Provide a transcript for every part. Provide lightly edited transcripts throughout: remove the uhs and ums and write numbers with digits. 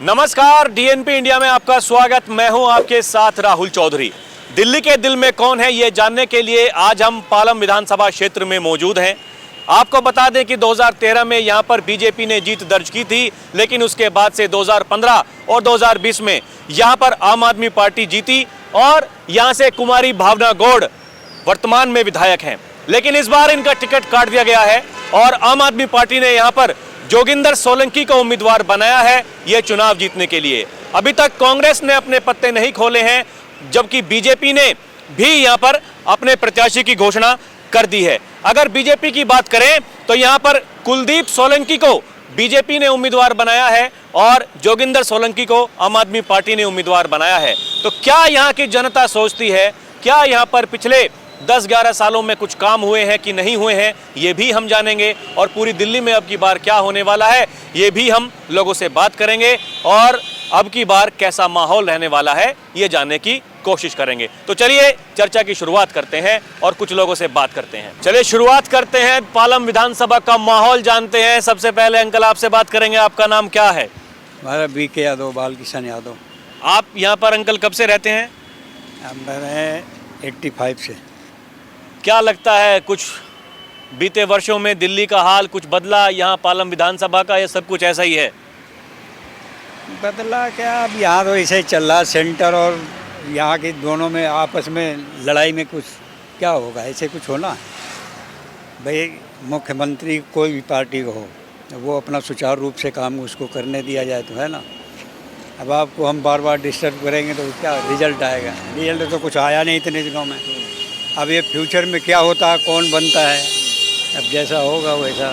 नमस्कार, DNP India में आपका स्वागत। मैं हूं आपके साथ राहुल चौधरी। दिल्ली के दिल में कौन है, ये जानने के लिए आज हम पालम विधानसभा क्षेत्र में मौजूद हैं। आपको बता दें कि 2013 में यहां पर बीजेपी ने जीत दर्ज की थी, लेकिन उसके बाद से 2015 और 2020 में यहां पर आम आदमी पार्टी जीती और यहां से कुमारी भावना गौड़ वर्तमान में विधायक हैं। लेकिन इस बार इनका टिकट काट दिया गया है और आम आदमी पार्टी ने यहां पर जोगिंदर सोलंकी को उम्मीदवार बनाया है ये चुनाव जीतने के लिए। अभी तक कांग्रेस ने अपने पत्ते नहीं खोले हैं, जबकि बीजेपी ने भी यहां पर अपने प्रत्याशी की घोषणा कर दी है। अगर बीजेपी की बात करें तो यहां पर कुलदीप सोलंकी को बीजेपी ने उम्मीदवार बनाया है और जोगिंदर सोलंकी को आम आदमी पार्टी ने उम्मीदवार बनाया है। तो क्या यहां की जनता सोचती है, क्या यहां पर पिछले 10-11 सालों में कुछ काम हुए हैं कि नहीं हुए हैं, ये भी हम जानेंगे। और पूरी दिल्ली में अब की बार क्या होने वाला है ये भी हम लोगों से बात करेंगे और अब की बार कैसा माहौल रहने वाला है ये जानने की कोशिश करेंगे। तो चलिए चर्चा की शुरुआत करते हैं और कुछ लोगों से बात करते हैं। चलिए शुरुआत करते हैं, पालम विधानसभा का माहौल जानते हैं। सबसे पहले अंकल आपसे बात करेंगे, आपका नाम क्या है? हमारा BK यादव, बाल किशन यादव। आप यहाँ पर अंकल कब से रहते हैं? मैं 85 से। क्या लगता है कुछ बीते वर्षों में दिल्ली का हाल कुछ बदला यहाँ पालम विधानसभा का, या सब कुछ ऐसा ही है? बदला क्या, अब यहाँ तो ऐसे ही चल रहा, सेंटर और यहाँ के दोनों में आपस में लड़ाई में कुछ क्या होगा, ऐसे कुछ होना है भाई। मुख्यमंत्री कोई भी पार्टी को हो, वो अपना सुचारू रूप से काम उसको करने दिया जाए तो है ना। अब आपको हम बार बार डिस्टर्ब करेंगे तो क्या रिजल्ट आएगा? रिजल्ट तो कुछ आया नहीं इतने दिनों में। अब ये फ्यूचर में क्या होता है, कौन बनता है, अब जैसा होगा वैसा।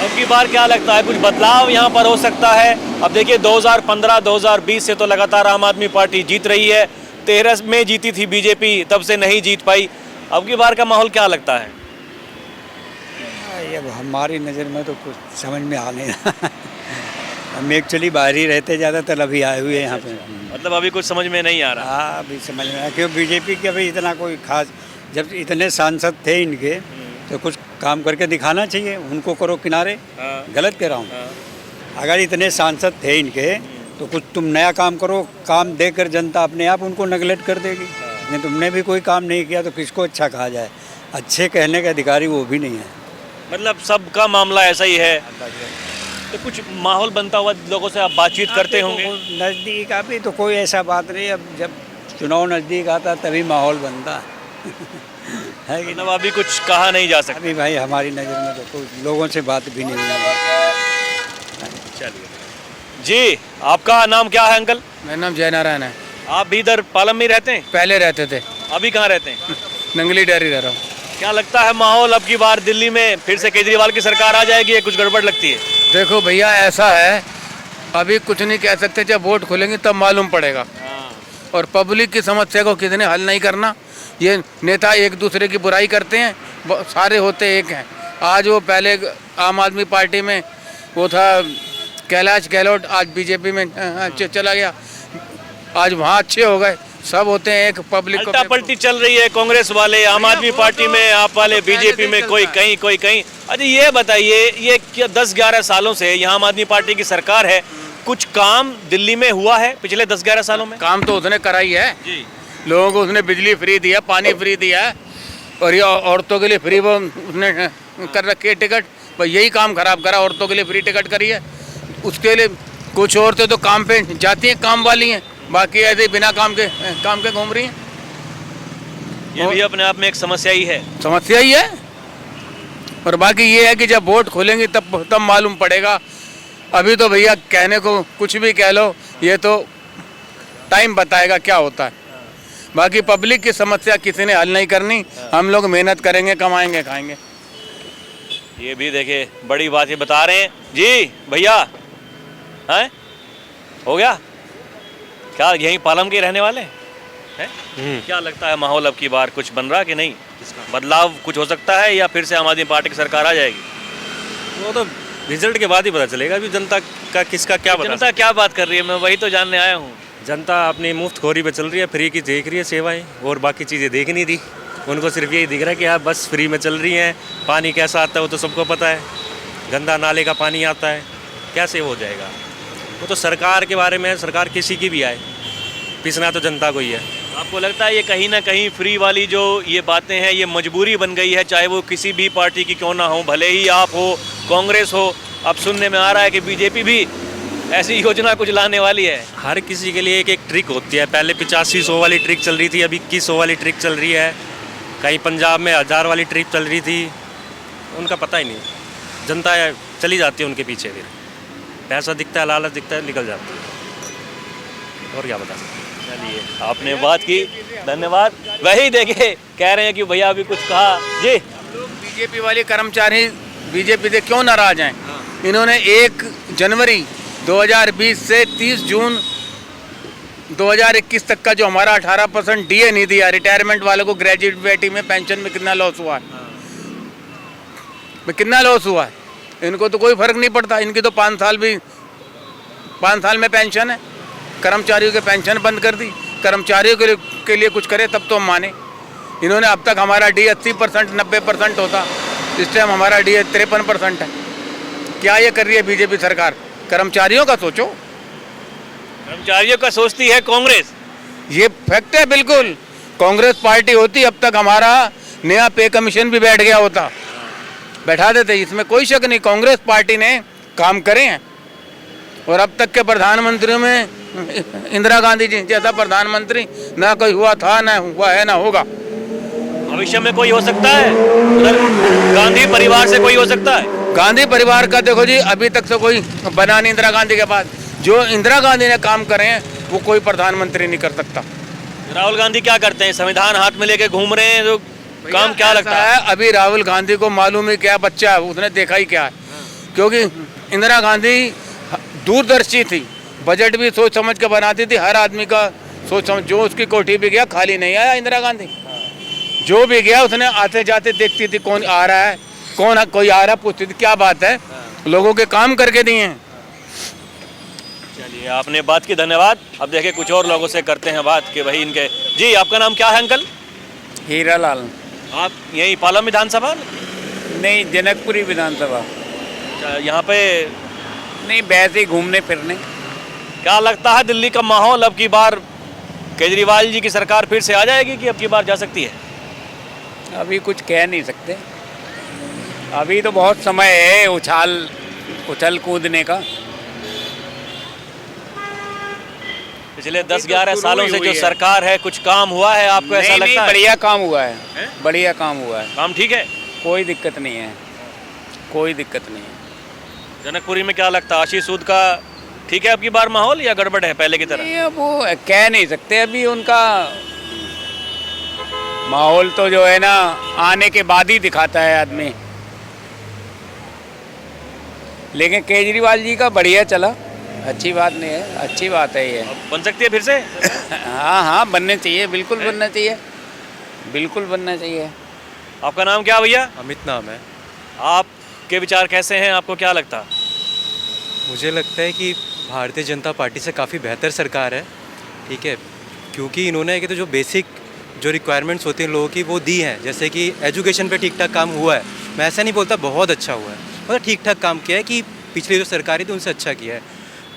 अब की बार क्या लगता है कुछ बदलाव यहाँ पर हो सकता है? अब देखिए 2015-2020 से तो लगातार आम आदमी पार्टी जीत रही है। 13 में जीती थी बीजेपी, तब से नहीं जीत पाई। अब की बार का माहौल क्या लगता है? ये अब हमारी नज़र में तो कुछ समझ में आ नहीं रहा। हम एक्चुअली बाहर ही रहते ज़्यादातर, अभी आए हुए हैं यहाँ पे। मतलब अभी कुछ समझ में नहीं आ रहा। हाँ, अभी समझ में आया क्यों बीजेपी के अभी इतना कोई खास, जब इतने सांसद थे इनके तो कुछ काम करके दिखाना चाहिए, उनको करो किनारे। गलत कह रहा हूँ? अगर इतने सांसद थे इनके तो कुछ तुम नया काम करो, काम देकर जनता अपने आप उनको नेगलेक्ट कर देगी। नहीं, तुमने भी कोई काम नहीं किया तो किसको अच्छा कहा जाए? अच्छे कहने के अधिकारी वो भी नहीं है। मतलब सबका मामला ऐसा ही है। तो कुछ माहौल बनता हुआ लोगों से आप बातचीत करते होंगे? नज़दीक अभी तो कोई ऐसा बात नहीं, अब जब चुनाव नज़दीक आता तभी माहौल बनता है कि मतलब अभी कुछ कहा नहीं जा सकता? अभी भाई हमारी नज़र में तो कोई लोगों से बात भी नहीं हुई। चलिए जी, आपका नाम क्या है अंकल? मेरा नाम जय नारायण है। आप भी इधर पालम में रहते हैं? पहले रहते थे, अभी कहाँ रहते हैं? नंगली डेयरी रह रहा हूँ। क्या लगता है माहौल अब की बार दिल्ली में फिर से केजरीवाल की सरकार आ जाएगी, या कुछ गड़बड़ लगती है? देखो भैया, ऐसा है अभी कुछ नहीं कह सकते, जब वोट खोलेंगे तब मालूम पड़ेगा। और पब्लिक की समस्या को कितने हल नहीं करना, ये नेता एक दूसरे की बुराई करते हैं, सारे होते एक हैं। आज वो पहले आम आदमी पार्टी में वो था कैलाश गहलोत, आज बीजेपी में चला गया, आज वहाँ अच्छे हो गए। सब होते हैं एक, पब्लिक को उल्टा पलटी चल रही है, कांग्रेस वाले आम आदमी पार्टी में, आप वाले बीजेपी में, कोई कहीं कोई कहीं। अरे ये बताइए, ये 10-11 सालों से यहाँ आम आदमी पार्टी की सरकार है, कुछ काम दिल्ली में हुआ है पिछले 10-11 सालों में? काम तो उसने कराई है जी। लोगों को उसने बिजली फ्री दिया, पानी फ्री दिया है, और ये औरतों के लिए फ्री वो उसने कर रखी है टिकट। भाई यही काम खराब करा, औरतों के लिए फ्री टिकट करी है। उसके लिए कुछ औरतें तो काम पे जाती हैं, काम वाली हैं, बाकी ऐसे बिना काम के घूम रही हैं। ये भी अपने आप में एक समस्या ही है। समस्या ही है। और बाकी ये है कि जब वोट खोलेंगे तब मालूम पड़ेगा। अभी तो भैया कहने को कुछ भी कह लो, ये तो टाइम बताएगा क्या होता है। बाकी पब्लिक की समस्या किसी ने हल नहीं करनी, हम लोग मेहनत करेंगे, कमाएंगे, खाएंगे। ये भी देखिए बड़ी बात ये बता रहे हैं जी भैया। हैं हो गया क्या, यहीं पालम के रहने वाले हैं? क्या लगता है माहौल अब की बार कुछ बन रहा कि नहीं? बदलाव कुछ हो सकता है या फिर से आम आदमी पार्टी की सरकार आ जाएगी? वो तो रिजल्ट के बाद ही पता चलेगा। अभी जनता का किसका क्या बता जनता क्या बात कर रही है, मैं वही तो जानने आया हूँ। जनता अपनी मुफ्तखोरी पे चल रही है, फ्री की देख रही है सेवाएं, और बाकी चीज़ें देख नहीं रही। उनको सिर्फ यही दिख रहा है कि आप बस फ्री में चल रही हैं। पानी कैसा आता है वो तो सबको पता है, गंदा नाले का पानी आता है, कैसे हो जाएगा? वो तो सरकार के बारे में है, सरकार किसी की भी आए, पिसना तो जनता को ही है। आपको लगता है ये कहीं ना कहीं फ्री वाली जो ये बातें हैं ये मजबूरी बन गई है, चाहे वो किसी भी पार्टी की क्यों ना हो, भले ही आप हो, कांग्रेस हो? अब सुनने में आ रहा है कि बीजेपी भी ऐसी योजना कुछ लाने वाली है। हर किसी के लिए एक एक ट्रिक होती है। पहले 8500 वाली ट्रिक चल रही थी, अभी 2100 वाली ट्रिक चल रही है, कहीं पंजाब में 1000 वाली ट्रिक चल रही थी। उनका पता ही नहीं, जनता चली जाती है उनके पीछे, फिर पैसा दिखता है, लालच दिखता है, निकल जाती है। और क्या बता सकते हैं। चलिए, आपने बात की, धन्यवाद। वही देखे कह रहे हैं कि भैया अभी कुछ कहा जी। बीजेपी वाले कर्मचारी बीजेपी से क्यों नाराज हैं? इन्होंने 1 जनवरी 2020 से 30 जून 2021 तक का जो हमारा 18% डीए नहीं दिया, रिटायरमेंट वालों को ग्रेजुएटी में पेंशन में कितना लॉस हुआ है, कितना लॉस हुआ है। इनको तो कोई फर्क नहीं पड़ता, इनकी तो 5 साल में पेंशन है। कर्मचारियों के पेंशन बंद कर दी, कर्मचारियों के लिए कुछ करे तब तो हम माने। इन्होंने अब तक हमारा डी 80% 90% होता, इस टाइम हमारा डी 53% है। क्या ये कर रही है बीजेपी सरकार? कर्मचारियों का सोचो। कर्मचारियों का सोचती है कांग्रेस, ये फैक्ट है बिल्कुल। कांग्रेस पार्टी होती अब तक हमारा नया पे कमीशन भी बैठ गया होता, बैठा देते, इसमें कोई शक नहीं। कांग्रेस पार्टी ने काम करे हैं और अब तक के प्रधानमंत्रियों में इंदिरा गांधी जी जैसा प्रधानमंत्री ना कोई हुआ था, ना हुआ है, ना होगा। भविष्य में कोई हो सकता है? उधर गांधी परिवार से कोई हो सकता है? गांधी परिवार का देखो जी, अभी तक से कोई बना नहीं इंदिरा गांधी के बाद। जो इंदिरा गांधी ने काम करे हैं वो कोई प्रधानमंत्री नहीं कर सकता। राहुल गांधी क्या करते हैं? संविधान हाथ में लेके घूम रहे हैं, तो काम क्या लगता है? अभी राहुल गांधी को मालूम ही क्या बच्चा है, उसने देखा ही क्या है। क्योंकि इंदिरा गांधी दूरदर्शी थी, बजट भी सोच समझ के बनाती थी, हर आदमी का सोच समझ। जो उसकी कोठी भी गया खाली नहीं आया इंदिरा गांधी, जो भी गया उसने आते जाते देखती थी कौन आ रहा है, कौन कोई आ रहा है, पूछती थी क्या बात है, लोगों के काम करके दिए हैं। चलिए, आपने बात की, धन्यवाद। अब देखिए कुछ और लोगों से करते हैं बात कि भाई इनके। जी, आपका नाम क्या है अंकल? हीरा लाल। आप यही पालम विधानसभा? नहीं, जनकपुरी विधानसभा। अच्छा, यहाँ पे नहीं, वैसे ही घूमने फिरने। क्या लगता है दिल्ली का माहौल अब की बार केजरीवाल जी की सरकार फिर से आ जाएगी कि अब की बार जा सकती है? अभी कुछ कह नहीं सकते, अभी तो बहुत समय है उछल कूदने का। पिछले 10-11 सालों से जो सरकार है, कुछ काम हुआ है आपको? ऐसा लगता है? बढ़िया काम हुआ है, बढ़िया काम हुआ है। काम ठीक है, कोई दिक्कत नहीं है, कोई दिक्कत नहीं है। जनकपुरी में क्या लगता है, आशीष सूद का ठीक है अब की बार माहौल या गड़बड़ है पहले की तरह? ये वो कह नहीं सकते अभी, उनका माहौल तो जो है ना आने के बाद ही दिखाता है आदमी। लेकिन केजरीवाल जी का बढ़िया चला, अच्छी बात नहीं है, अच्छी बात है ये। बन सकती है फिर से? हाँ हाँ, बनने चाहिए, बिल्कुल बनना चाहिए, बिल्कुल बनना चाहिए। आपका नाम क्या भैया? अमित नाम है। आपके विचार कैसे हैं, आपको क्या लगता है? मुझे लगता है कि भारतीय जनता पार्टी से काफ़ी बेहतर सरकार है, ठीक है, क्योंकि इन्होंने कि तो जो बेसिक जो रिक्वायरमेंट्स होती हैं लोगों की वो दी हैं। जैसे कि एजुकेशन पे ठीक ठाक काम हुआ है, मैं ऐसा नहीं बोलता बहुत अच्छा हुआ है, मतलब ठीक ठाक काम किया है कि पिछली जो सरकारी थी उनसे अच्छा किया है।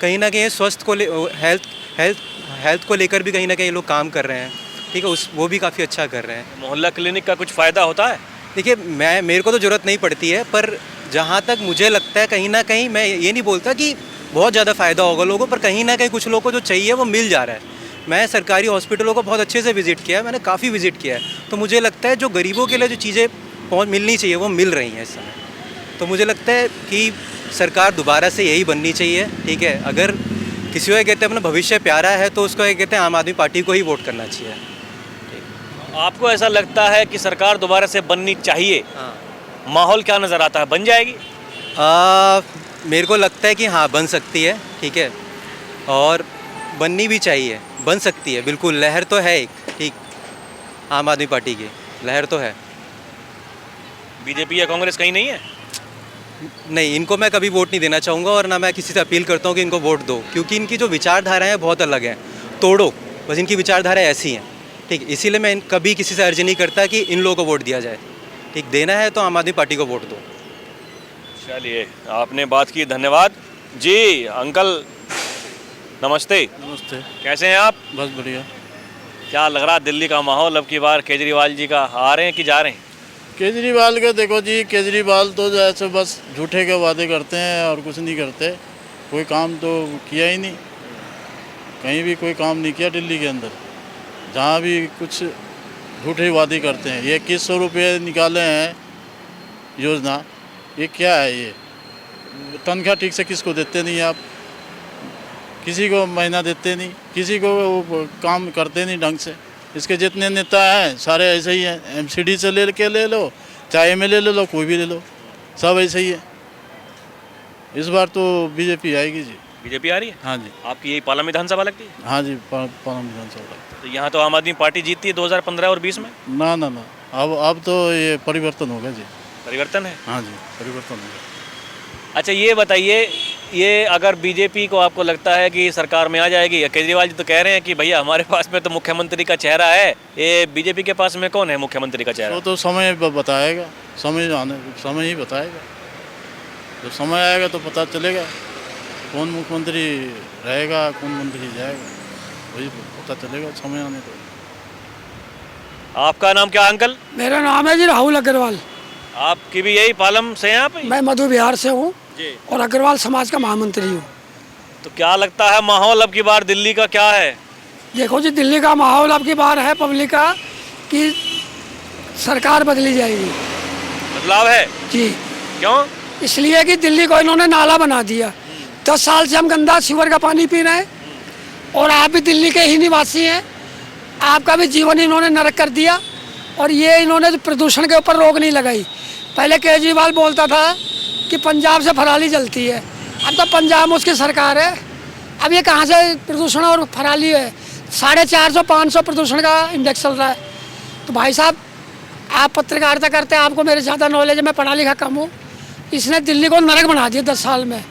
कहीं ना कहीं स्वास्थ्य को हेल्थ को लेकर भी कहीं ना कहीं लोग काम कर रहे हैं, ठीक है, वो भी काफ़ी अच्छा कर रहे हैं। मोहल्ला क्लिनिक का कुछ फ़ायदा होता है? देखिए, मेरे को तो ज़रूरत नहीं पड़ती है, पर जहाँ तक मुझे लगता है कहीं ना कहीं, मैं ये नहीं बोलता कि बहुत ज़्यादा फ़ायदा होगा लोगों, पर कहीं ना कहीं कुछ लोगों को जो चाहिए वो मिल जा रहा है। मैं सरकारी हॉस्पिटलों को बहुत अच्छे से विज़िट किया है, मैंने काफ़ी विज़िट किया है, तो मुझे लगता है जो गरीबों के लिए जो चीज़ें मिलनी चाहिए वो मिल रही हैं इस समय। तो मुझे लगता है कि सरकार दोबारा से यही बननी चाहिए, ठीक है। अगर किसी को कहते हैं अपना भविष्य प्यारा है तो उसको कहते हैं आम आदमी पार्टी को ही वोट करना चाहिए। आपको ऐसा लगता है कि सरकार दोबारा से बननी चाहिए? हाँ। माहौल क्या नज़र आता है, बन जाएगी? मेरे को लगता है कि हाँ बन सकती है, ठीक है, और बननी भी चाहिए, बन सकती है बिल्कुल। लहर तो है एक, ठीक, आम आदमी पार्टी की लहर तो है। बीजेपी या कांग्रेस कहीं नहीं है? नहीं, इनको मैं कभी वोट नहीं देना चाहूँगा और ना मैं किसी से अपील करता हूँ कि इनको वोट दो, क्योंकि इनकी जो विचारधाराएँ हैं बहुत अलग हैं। तोड़ो बस, इनकी विचारधाराएँ ऐसी हैं, ठीक, इसीलिए मैं कभी किसी से अर्जी नहीं करता कि इन लोगों को वोट दिया जाए, ठीक, देना है तो आम आदमी पार्टी को वोट दो। चलिए, आपने बात की, धन्यवाद। जी अंकल, नमस्ते। नमस्ते। कैसे हैं आप? बस बढ़िया। क्या लग रहा है दिल्ली का माहौल अब की बार केजरीवाल जी का आ रहे हैं कि जा रहे हैं? केजरीवाल के देखो जी, केजरीवाल तो जैसे बस झूठे के वादे करते हैं और कुछ नहीं करते। कोई काम तो किया ही नहीं, कहीं भी कोई काम नहीं किया दिल्ली के अंदर। जहाँ भी कुछ झूठे वादे करते हैं। ये 2100 रुपये निकाले हैं योजना, ये क्या है? ये तनख्वाह ठीक से किसको देते नहीं आप, किसी को महीना देते नहीं, किसी को काम करते नहीं ढंग से। इसके जितने नेता हैं सारे ऐसे ही हैं। एमसीडी से ले लो, चाहे एमएलए ले लो, कोई भी ले लो, सब ऐसे ही है। इस बार तो बीजेपी आएगी जी। बीजेपी आ रही है? हाँ जी। आपकी यही पालम विधानसभा लगती है? हाँ जी, पालम विधानसभा। तो यहाँ तो आम आदमी पार्टी जीतती है 2015 और 20 में। ना ना ना, अब तो ये परिवर्तन होगा जी। परिवर्तन है? हाँ जी, परिवर्तन होगा। अच्छा ये बताइए, ये अगर बीजेपी को आपको लगता है कि सरकार में आ जाएगी, या केजरीवाल जी तो कह रहे हैं कि भैया हमारे पास में तो मुख्यमंत्री का चेहरा है, ये बीजेपी के पास में कौन है मुख्यमंत्री का चेहरा? तो समय बताएगा, समय ही बताएगा। जब समय आएगा तो पता चलेगा कौन मुख्यमंत्री रहेगा, कौन मंत्री जाएगा, वही पता चलेगा समय आने पर। आपका नाम क्या अंकल? मेरा नाम है जी राहुल अग्रवाल। आपकी भी यही पालम से हैं आप? मैं मधु बिहार से हूँ जी। और अग्रवाल समाज का महामंत्री हूँ। तो क्या लगता है माहौल अब की बार दिल्ली का क्या है? देखो जी, दिल्ली का माहौल अब की बार है पब्लिक का कि सरकार बदली जाएगी। बदलाव है जी। क्यों? इसलिए कि दिल्ली को इन्होंने नाला बना दिया। 10 साल से हम गंदा सीवर का पानी पी रहे हैं और आप भी दिल्ली के ही निवासी हैं। आपका भी जीवन इन्होंने नरक कर दिया। और ये इन्होंने प्रदूषण के ऊपर रोक नहीं लगाई। पहले केजरीवाल बोलता था कि पंजाब से पराली जलती है, अब तो पंजाब में उसकी सरकार है। अब ये कहाँ से प्रदूषण और पराली है? 450-500 प्रदूषण का इंडेक्स चल रहा है। तो भाई साहब, आप पत्रकारिता करते हैं, आपको मेरे ज़्यादा नॉलेज है, मैं पढ़ा लिखा कम हूँ। इसने दिल्ली को नरक बना दिया 10 साल में।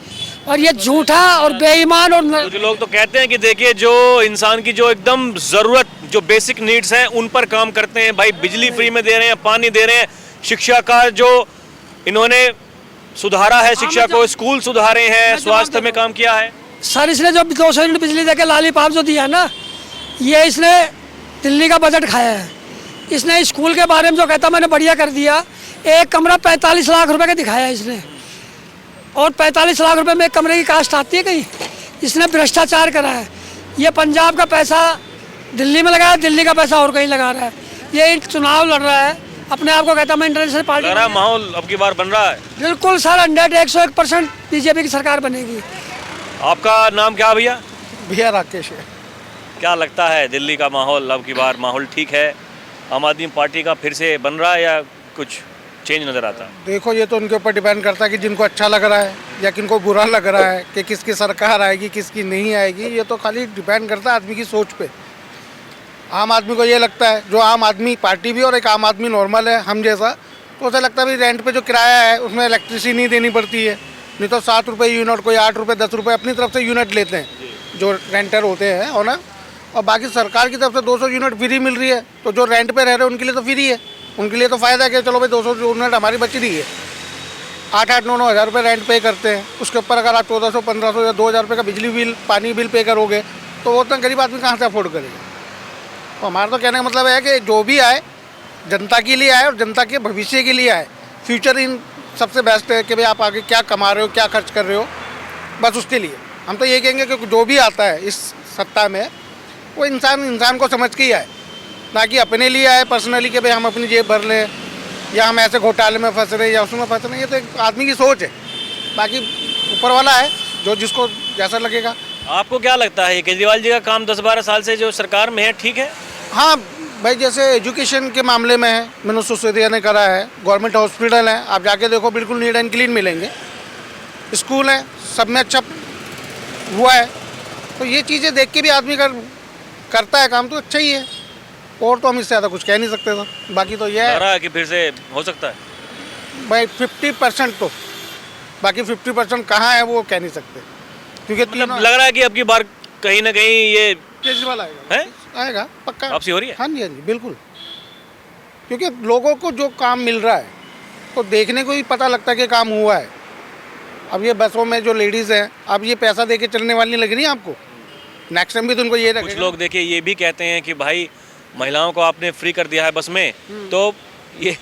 और ये झूठा और बेईमान और कुछ लोग तो कहते हैं कि देखिए, जो इंसान की जो एकदम ज़रूरत, जो बेसिक नीड्स हैं उन पर काम करते हैं। भाई बिजली फ्री में दे रहे हैं, पानी दे रहे हैं, शिक्षा का जो इन्होंने सुधारा है, शिक्षा को, स्कूल सुधारे हैं, स्वास्थ्य में काम किया है। सर, इसने जो 200 यूनिट बिजली देके लालीपाप जो दिया ना, ये इसने दिल्ली का बजट खाया है। इसने स्कूल के बारे में जो कहता मैंने बढ़िया कर दिया। एक कमरा 45 लाख रुपए का दिखाया इसने, और 45 लाख रुपए में एक कमरे की कास्ट आती है कहीं? इसने भ्रष्टाचार करा है। ये पंजाब का पैसा दिल्ली में लगाया, दिल्ली का पैसा और कहीं लगा रहा है। ये चुनाव लड़ रहा है, अपने आप को कहता मैं इंटरनेशनल पार्टी। माहौल अब की बार बन रहा है बिल्कुल सर, 101% बीजेपी की सरकार बनेगी। आपका नाम क्या भैया? भैया राकेश है। क्या लगता है दिल्ली का माहौल अब की बार माहौल ठीक है? आम आदमी पार्टी का फिर से बन रहा है या कुछ चेंज नज़र आता है? देखो, ये तो उनके ऊपर डिपेंड करता है कि जिनको अच्छा लग रहा है या किनको बुरा लग रहा है, कि किसकी सरकार आएगी किसकी नहीं आएगी। ये तो खाली डिपेंड करता है आदमी की सोच पे। आम आदमी को ये लगता है, जो आम आदमी पार्टी भी और एक आम आदमी नॉर्मल है हम जैसा, तो उसे लगता है भाई रेंट पे जो किराया है उसमें इलेक्ट्रिसिटी नहीं देनी पड़ती है। नहीं तो 7 रुपये यूनिट, कोई 8 रुपये 10 रुपये अपनी तरफ से यूनिट लेते हैं जो रेंटर होते हैं ओनर, और बाकी सरकार की तरफ से 200 यूनिट फ्री मिल रही है। तो जो रेंट पे रह रहे हैं उनके लिए तो फ्री है, उनके लिए तो फ़ायदा है कि चलो भाई 200 यूनिट हमारी बच रही है। 8-8, 9-9 हज़ार रुपये रेंट पे करते हैं, उसके ऊपर अगर आप 1400, 1500 या 2000 रुपये का बिजली बिल, पानी बिल पे करोगे तो वो उतना गरीब आदमी कहाँ से अफोर्ड करेगा। तो हमारा तो कहने का मतलब है कि जो भी आए जनता के लिए आए और जनता के भविष्य के लिए आए। फ्यूचर इन सबसे बेस्ट है कि भाई आप आगे क्या कमा रहे हो, क्या खर्च कर रहे हो, बस उसके लिए हम तो ये कहेंगे कि जो भी आता है इस सत्ता में वो इंसान को समझ के ही आए, ना कि अपने लिए आए पर्सनली कि भाई हम अपनी जेब भर लें या हम ऐसे घोटाले में फंस रहे हैं या उसमें फंस रहे हैं। ये तो एक आदमी की सोच है, बाकी ऊपर वाला है जो जिसको जैसा लगेगा। आपको क्या लगता है केजरीवाल जी का काम 10-12 साल से जो सरकार में है ठीक है? हाँ भाई, जैसे एजुकेशन के मामले में है, मनोज सिसोदिया ने करा है। गवर्नमेंट हॉस्पिटल है, आप जाके देखो बिल्कुल नीट एंड क्लीन मिलेंगे। स्कूल है, सब में अच्छा हुआ है। तो ये चीज़ें देख के भी आदमी करता है काम तो अच्छा ही है। और तो हम इससे ज़्यादा कुछ कह नहीं सकते सर। बाकी तो ये है कि फिर से हो सकता है भाई 50% तो, बाकी 50% कहाँ है वो कह नहीं सकते, क्योंकि मतलब लग रहा है कि अब की बार कहीं ना कहीं ये केजरीवाल आएगा है? आएगा पक्का। वापसी हो रही है? हाँ जी, हाँ जी, बिल्कुल। क्योंकि लोगों को जो काम मिल रहा है तो देखने को ही पता लगता है कि काम हुआ है। अब ये बसों में जो लेडीज़ हैं, अब ये पैसा दे के चलने वाली नहीं लग रही है आपको? नेक्स्ट टाइम भी तो उनको ये कुछ रखेगा। लोग देखिए ये भी कहते हैं कि भाई महिलाओं को आपने फ्री कर दिया है बस में, तो ये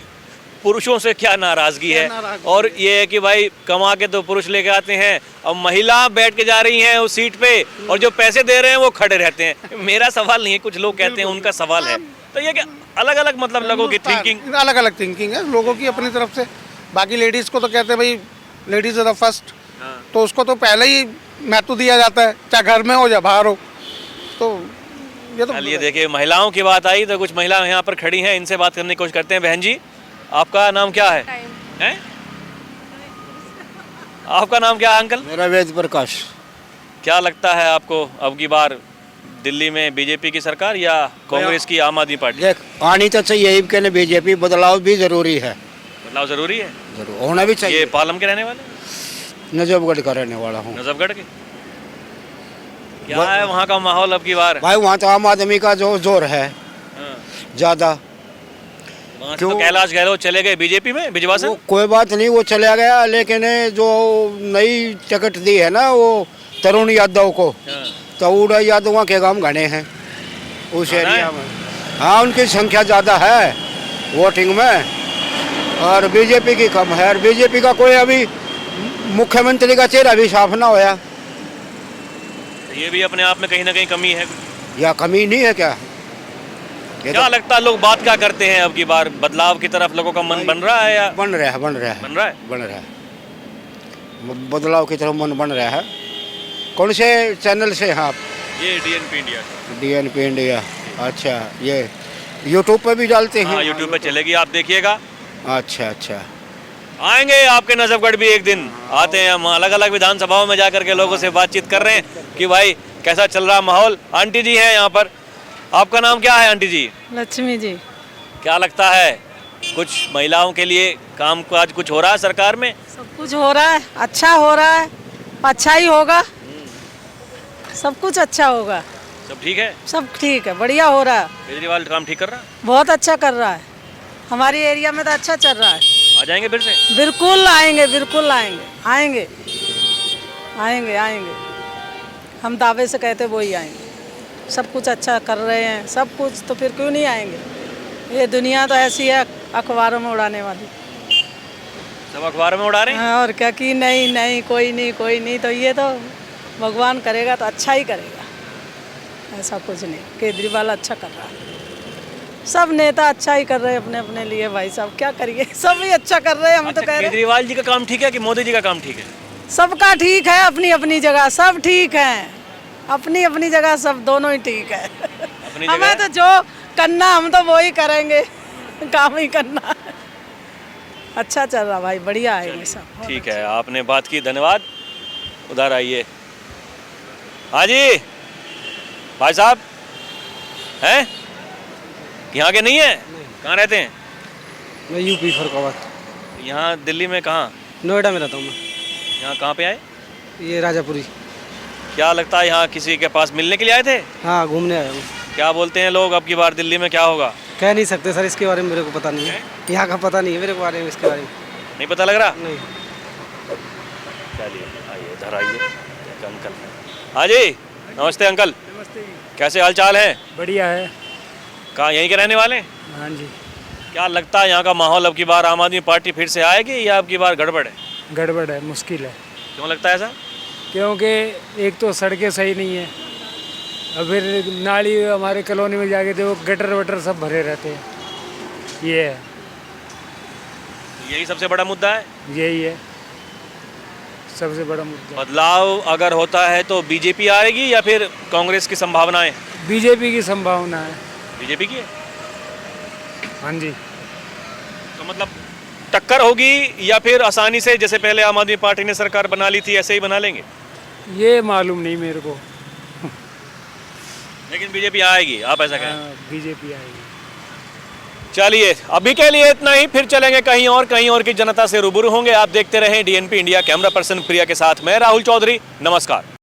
पुरुषों से क्या नाराजगी है, और ये है कि भाई कमा के तो पुरुष लेके आते हैं, अब महिला बैठ के जा रही हैं उस सीट पे और जो पैसे दे रहे हैं वो खड़े रहते हैं। मेरा सवाल नहीं है, कुछ लोग कहते हैं उनका सवाल है। तो ये क्या अलग अलग मतलब लोगों की थिंकिंग, अलग अलग थिंकिंग है लोगों की अपनी तरफ से। बाकी लेडीज़ को तो कहते हैं भाई लेडीज़ आर द फर्स्ट, तो उसको तो पहले ही महत्व दिया जाता है, चाहे घर में हो या बाहर हो। तो ये तो चलिए देखिए महिलाओं की बात आई तो कुछ महिलाएं यहाँ पर खड़ी हैं, इनसे बात करने की कोशिश करते हैं। बहन जी आपका नाम क्या है? हैं? आपका नाम क्या है अंकल? मेरा वेद प्रकाश। क्या लगता है आपको अब की बार दिल्ली में बीजेपी की सरकार या कांग्रेस की आम आदमी पार्टी? देख आनी तो चाहिए यही कहने बीजेपी, बदलाव भी जरूरी है, बदलाव जरूरी है, जरूर होना भी चाहिए। ये पालम के रहने वाले? नजफगढ़ का रहने वाला हूँ। नजफगढ़ के क्या है वहाँ का माहौल अब की बार? भाई वहाँ तो आम आदमी का जो जोर है ज्यादा। वहाँ से तो कैलाश गहलोत चले गए बीजेपी में, भिजवासन। वो कोई बात नहीं, वो चला गया, लेकिन जो नई टिकट दी है ना वो तरुण यादव को, तो उड़ा यादव के गांव घने हैं उस एरिया में। हाँ उनकी संख्या ज़्यादा है वोटिंग में, और बीजेपी की कम है। और बीजेपी का कोई अभी मुख्यमंत्री का चेहरा भी साफ ना होया। ये भी अपने आप में कहीं ना कहीं कमी है, या कमी नहीं है क्या? क्या लगता है लोग बात क्या करते हैं अब की बार? बदलाव की तरफ लोगों का मन बन रहा है या बन रहा है? बन रहा है, बन रहा है, बन रहा है, बदलाव की तरफ मन बन रहा है। कौन से चैनल से हैं आप? ये डीएनपी इंडिया। डीएनपी इंडिया, अच्छा। ये यूट्यूब पे भी डालते हैं? हाँ यूट्यूब पे चलेगी, आप देखिएगा। अच्छा अच्छा। आएंगे आपके नजफगढ़ भी एक दिन, आते हैं हम, अलग अलग विधानसभाओं में जाकर के लोगों से बातचीत कर रहे हैं कि भाई कैसा चल रहा माहौल। आंटी जी हैं यहाँ पर, आपका नाम क्या है आंटी जी? लक्ष्मी जी। क्या लगता है कुछ महिलाओं के लिए काम काज कुछ हो रहा है सरकार में? सब कुछ हो रहा है, अच्छा हो रहा है, अच्छा ही होगा, सब कुछ अच्छा होगा। सब ठीक है? सब ठीक है, बढ़िया हो रहा है। केजरीवाल काम ठीक कर रहा है? बहुत अच्छा कर रहा है, हमारी एरिया में तो अच्छा चल रहा है। आ जाएंगे फिर से? बिल्कुल आएंगे, बिल्कुल आएंगे, आएंगे आएंगे आएंगे, हम दावे से कहते वही आएंगे। सब कुछ अच्छा कर रहे हैं, सब कुछ, तो फिर क्यों नहीं आएंगे? ये दुनिया तो ऐसी है अखबारों में उड़ाने वाली। सब अखबारों में उड़ा रहे हैं? हाँ, और क्या कि नहीं नहीं कोई नहीं कोई नहीं, तो ये तो भगवान करेगा तो अच्छा ही करेगा, ऐसा कुछ नहीं। केजरीवाल अच्छा कर रहा है, सब नेता अच्छा ही कर रहे हैं अपने अपने लिए। भाई साहब क्या करिए, सब ही अच्छा कर रहे हैं। हम तो कह रहे हैं केजरीवाल जी का काम ठीक है कि मोदी जी का काम ठीक है? सबका ठीक है, अपनी अपनी जगह सब ठीक है, अपनी अपनी जगह सब दोनों ही ठीक है। अपनी हमें जगह तो जो करना हम तो वो ही करेंगे, काम ही करना। अच्छा चल रहा भाई, बढ़िया है सब। ठीक है, आपने बात की, धन्यवाद। उधर आइए। हाँ जी भाई साहब हैं, यहाँ के नहीं है? कहाँ रहते हैं? मैं यूपी फरुखाबाद। यहाँ दिल्ली में कहाँ? नोएडा में रहता हूँ मैं। यहाँ कहाँ पे आए? ये राजापुरी। क्या लगता है यहाँ किसी के पास मिलने के लिए आए थे? हाँ घूमने आया हूँ। क्या बोलते हैं लोग अब की बार दिल्ली में क्या होगा? कह नहीं सकते सर, इसके बारे में मेरे को पता नहीं है, यहाँ का पता नहीं है मेरे को बारे में, इसके बारे में नहीं पता लग रहा? नहीं। चलिए आइए, इधर आइए। एक अंकल हैं। हाँ जी नमस्ते अंकल। नमस्ते। कैसे हाल चाल है? बढ़िया है। कहाँ यहीं के रहने वाले? हाँ जी। क्या लगता है यहाँ का माहौल अब की बार आम आदमी पार्टी फिर से आएगी या अब की बार गड़बड़ है? गड़बड़ है, मुश्किल है। क्यों लगता है ऐसा? क्योंकि एक तो सड़कें सही नहीं है, और फिर नाली हमारे कॉलोनी में जाके देखो गटर वटर सब भरे रहते हैं, ये है, यही सबसे बड़ा मुद्दा है। यही है सबसे बड़ा मुद्दा। बदलाव अगर होता है तो बीजेपी आएगी या फिर कांग्रेस की संभावनाएं? बीजेपी की संभावना है। बीजेपी की है? हाँ जी। तो मतलब टक्कर होगी या फिर आसानी से जैसे पहले आम आदमी पार्टी ने सरकार बना ली थी ऐसे ही बना लेंगे? ये मालूम नहीं मेरे को, लेकिन बीजेपी आएगी, आप ऐसा कहें? बीजेपी आएगी। चलिए अभी के लिए इतना ही, फिर चलेंगे कहीं और की जनता से रूबरू होंगे। आप देखते रहें डीएनपी इंडिया। कैमरा पर्सन प्रिया के साथ मैं राहुल चौधरी, नमस्कार।